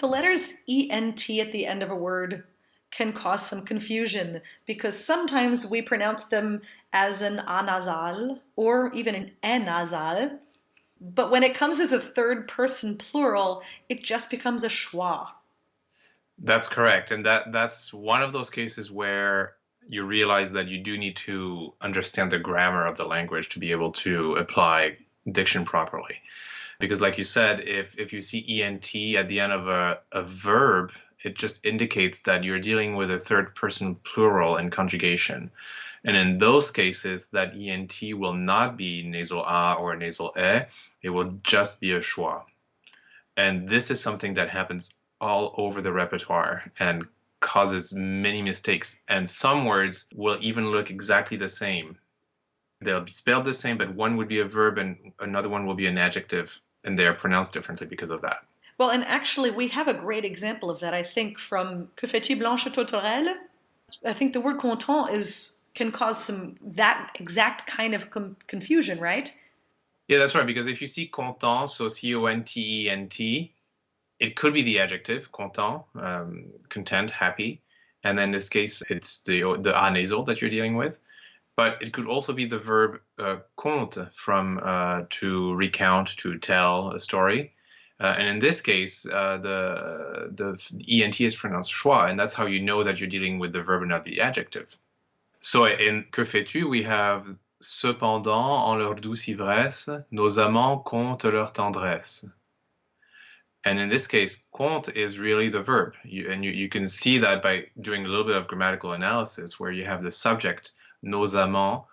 The letters ENT at the end of a word can cause some confusion because sometimes we pronounce them as an A nasal or even an E nasal. But when it comes as a third person plural, it just becomes a schwa. That's correct. And that's one of those cases where you realize that you do need to understand the grammar of the language to be able to apply diction properly. Because like you said, if you see ENT at the end of a verb, it just indicates that you're dealing with a third person plural in conjugation. And in those cases, that ENT will not be nasal A or nasal E, it will just be a schwa. And this is something that happens all over the repertoire and causes many mistakes. And some words will even look exactly the same. They'll be spelled the same, but one would be a verb and another one will be an adjective, and they are pronounced differently because of that. Well, and actually, we have a great example of that, I think, from Que fais-tu Blanche Tourterelle? I think the word content can cause that exact kind of confusion, right? Yeah, that's right. Because if you see content, so C-O-N-T-E-N-T, it could be the adjective content, content, happy, and then in this case, it's the A nasal that you're dealing with. But it could also be the verb conte, from to recount, to tell a story. And in this case, the ENT is pronounced schwa, and that's how you know that you're dealing with the verb and not the adjective. So in Que fais-tu, we have Cependant, en leur douce ivresse, nos amants comptent leur tendresse. And in this case, compte is really the verb. You can see that by doing a little bit of grammatical analysis where you have the subject, nos amants,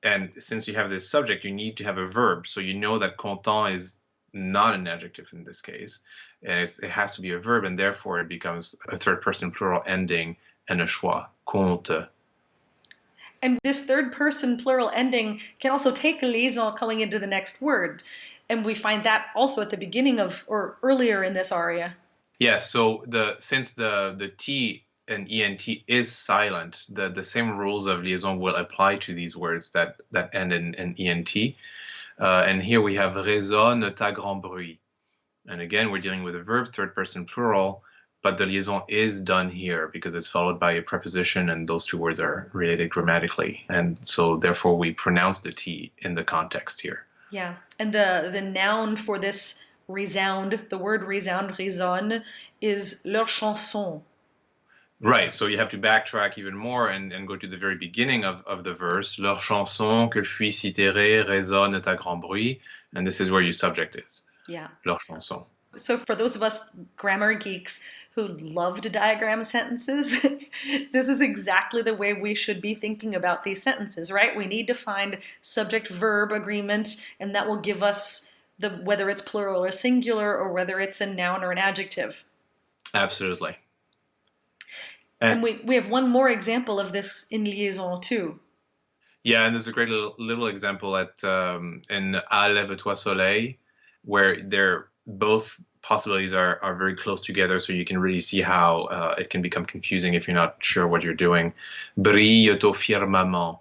and since you have this subject, you need to have a verb. So you know that content is not an adjective in this case. And it has to be a verb, and therefore it becomes a third person plural ending and a schwa, compte. And this third person plural ending can also take a liaison coming into the next word. And we find that also at the beginning of, or earlier in this aria. Yes, so since the T and ENT is silent, the same rules of liaison will apply to these words that end in ENT. And here we have résonne ta grand bruit. And again, we're dealing with a verb, third person plural, but the liaison is done here because it's followed by a preposition and those two words are related grammatically. And so therefore we pronounce the T in the context here. Yeah, and the noun for this resound, the word resound, résonne, is leur chanson. Right, so you have to backtrack even more and go to the very beginning of the verse. Leur chanson que fuit si terrée résonne à grand bruit. And this is where your subject is. Yeah. Leur chanson. So for those of us grammar geeks who love to diagram sentences, this is exactly the way we should be thinking about these sentences, right? We need to find subject-verb agreement, and that will give us whether it's plural or singular, or whether it's a noun or an adjective. Absolutely. And we have one more example of this in liaison too. Yeah, and there's a great little example in À lève-toi soleil, where both possibilities are very close together, so you can really see how it can become confusing if you're not sure what you're doing. Brille au firmament,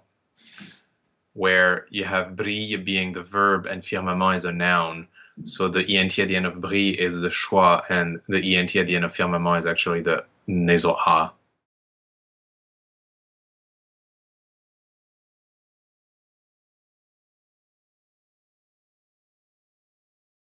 where you have brille being the verb and firmament is a noun. So the ENT at the end of brille is the schwa, and the ENT at the end of firmament is actually the nasal A.